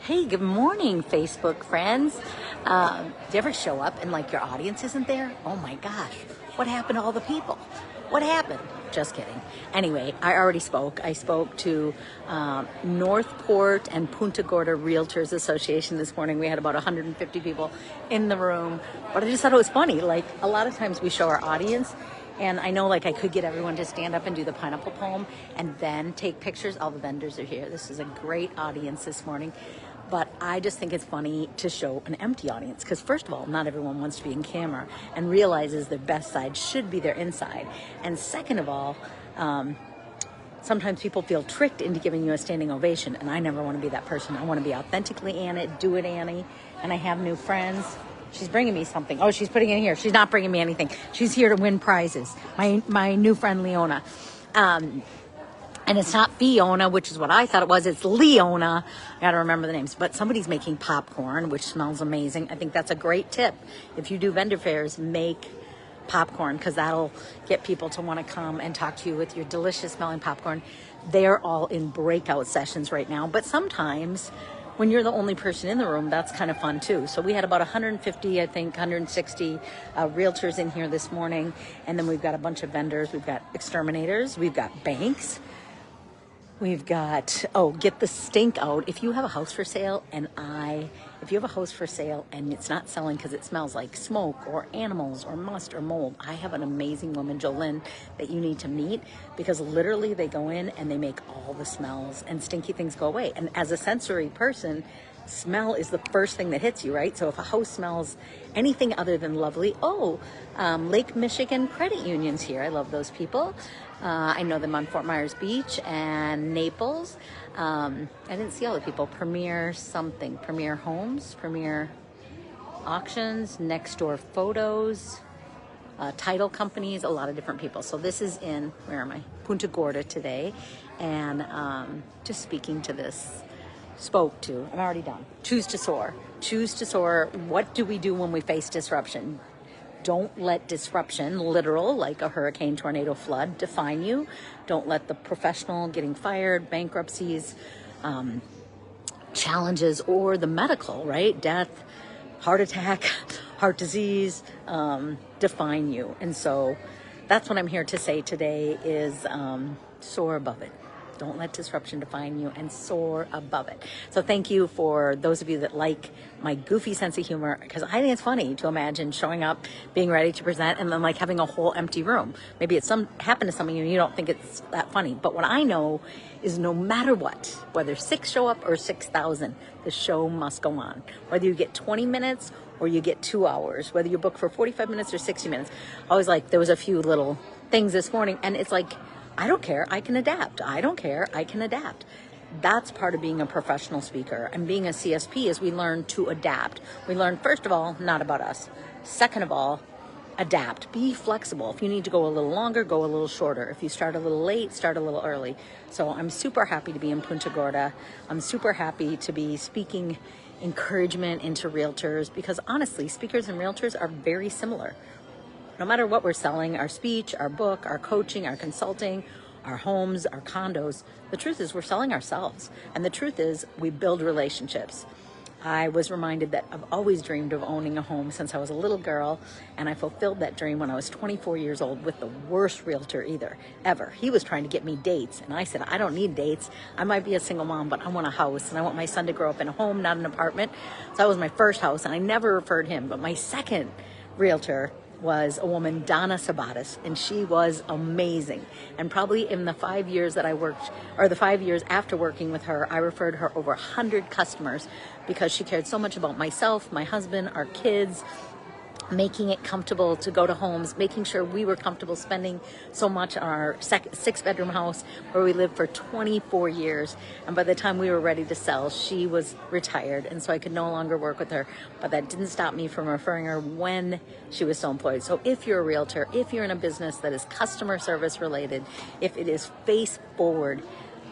Hey, good morning, Facebook friends. Do you ever show up and like your audience isn't there? Oh my gosh, what happened to all the people? What happened? Just kidding. Anyway, I already spoke. I spoke to Northport and Punta Gorda Realtors Association this morning. We had about 150 people in the room, but I just thought it was funny. Like a lot of times we show our audience, and I know like I could get everyone to stand up and do the pineapple poem and then take pictures. All the vendors are here. This is a great audience this morning. But I just think it's funny to show an empty audience because first of all, not everyone wants to be in camera and realizes their best side should be their inside. And second of all, sometimes people feel tricked into giving you a standing ovation, and I never want to be that person. I want to be authentically Annie, do it Annie, and I have new friends. She's bringing me something. Oh, she's putting it in here. She's not bringing me anything. She's here to win prizes. My new friend Leona. And it's not Fiona, which is what I thought it was. It's Leona. I got to remember the names. But somebody's making popcorn, which smells amazing. I think that's a great tip. If you do vendor fairs, make popcorn because that'll get people to want to come and talk to you with your delicious smelling popcorn. They're all in breakout sessions right now. But sometimes when you're the only person in the room, that's kind of fun too. So we had about 150, I think 160 realtors in here this morning. And then we've got a bunch of vendors. We've got exterminators. We've got banks. We've got, get the stink out. If you have a house for sale and it's not selling because it smells like smoke or animals or must or mold, I have an amazing woman, Jolynn, that you need to meet because literally they go in and they make all the smells and stinky things go away. And as a sensory person, smell is the first thing that hits you, right? So if a house smells anything other than lovely, Lake Michigan Credit Union's here. I love those people. I know them on Fort Myers Beach and Naples. I didn't see all the people. Premier Homes, Premier Auctions, Next Door Photos, title companies, a lot of different people. So this is in, where am I? Punta Gorda today. And just speaking to this, I'm already done. Choose to soar. Choose to soar. What do we do when we face disruption? Don't let disruption, literal, like a hurricane, tornado, flood, define you. Don't let the professional getting fired, bankruptcies, challenges, or the medical, right? Death, heart attack, heart disease, define you. And so that's what I'm here to say today is soar above it. Don't let disruption define you and soar above it. So thank you for those of you that like my goofy sense of humor, because I think it's funny to imagine showing up, being ready to present, and then like having a whole empty room. Maybe it's happened to some of you and you don't think it's that funny. But what I know is no matter what, whether 6 show up or 6,000, the show must go on. Whether you get 20 minutes or you get 2 hours, whether you book for 45 minutes or 60 minutes. I was like, there was a few little things this morning, and it's like, I don't care, I can adapt. I don't care, I can adapt. That's part of being a professional speaker. And being a CSP is we learn to adapt. We learn, first of all, not about us. Second of all, adapt. Be flexible. If you need to go a little longer, go a little shorter. If you start a little late, start a little early. So I'm super happy to be in Punta Gorda. I'm super happy to be speaking encouragement into realtors because honestly, speakers and realtors are very similar. No matter what we're selling, our speech, our book, our coaching, our consulting, our homes, our condos, the truth is we're selling ourselves. And the truth is we build relationships. I was reminded that I've always dreamed of owning a home since I was a little girl, and I fulfilled that dream when I was 24 years old with the worst realtor ever. He was trying to get me dates, and I said, I don't need dates. I might be a single mom, but I want a house, and I want my son to grow up in a home, not an apartment. So that was my first house, and I never referred him. But my second realtor was a woman, Donna Sabatis, and she was amazing. And probably in the 5 years that I worked, or the 5 years after working with her, I referred her over 100 customers because she cared so much about myself, my husband, our kids, making it comfortable to go to homes, making sure we were comfortable spending so much on our 6-bedroom house where we lived for 24 years. And by the time we were ready to sell, she was retired. And so I could no longer work with her. But that didn't stop me from referring her when she was still employed. So if you're a realtor, if you're in a business that is customer service related, if it is face forward,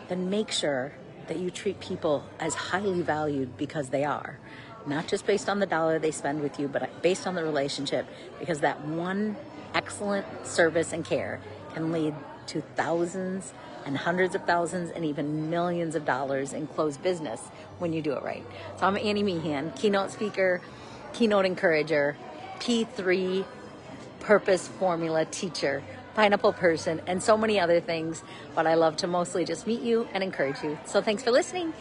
then make sure that you treat people as highly valued because they are. Not just based on the dollar they spend with you, but based on the relationship, because that one excellent service and care can lead to thousands and hundreds of thousands and even millions of dollars in closed business when you do it right. So I'm Annie Meehan, keynote speaker, keynote encourager, P3 purpose formula teacher, pineapple person, and so many other things. But I love to mostly just meet you and encourage you. So thanks for listening.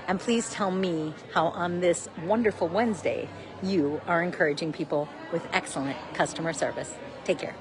And please tell me how on this wonderful Wednesday you are encouraging people with excellent customer service. Take care.